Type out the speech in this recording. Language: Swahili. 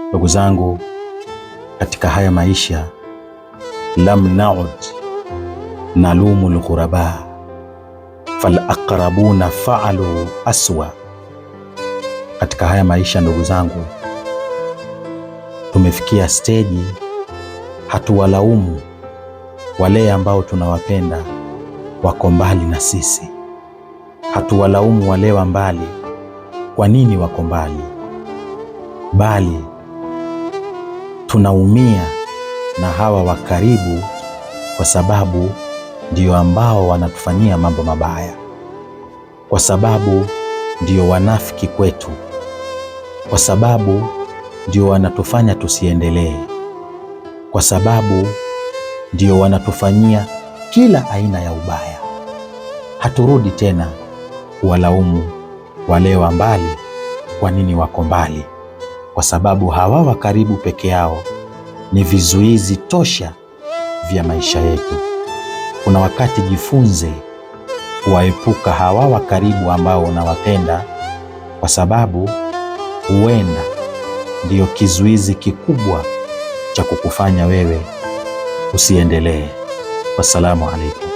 Ndugu zangu, katika haya maisha, lam naud nalumu alghuraba falaqrabuna fa'alu aswa. Katika haya maisha ndugu zangu, tumefikia stage hatuwalaumu wale ambao tunawapenda wako mbali na sisi. Hatuwalaumu wale wa mbali kwa nini wako mbali, bali tunaumia na hawa wa karibu, kwa sababu ndio ambao wanatufanyia mambo mabaya, kwa sababu ndio wanafiki kwetu, kwa sababu ndio wanatufanya tusiendelee, kwa sababu ndio wanatufanyia kila aina ya ubaya. Haturudi tena kuwalaumu wale wa mbali kwa nini wako mbali, kwa sababu hawa wa karibu peke yao ni vizuizi tosha vya maisha yetu. Kuna wakati jifunze kuwaepuka hawa wa karibu ambao unawapenda, kwa sababu huenda ndio kizuizi kikubwa cha kukufanya wewe usiendelee. Wassalamu alaikum.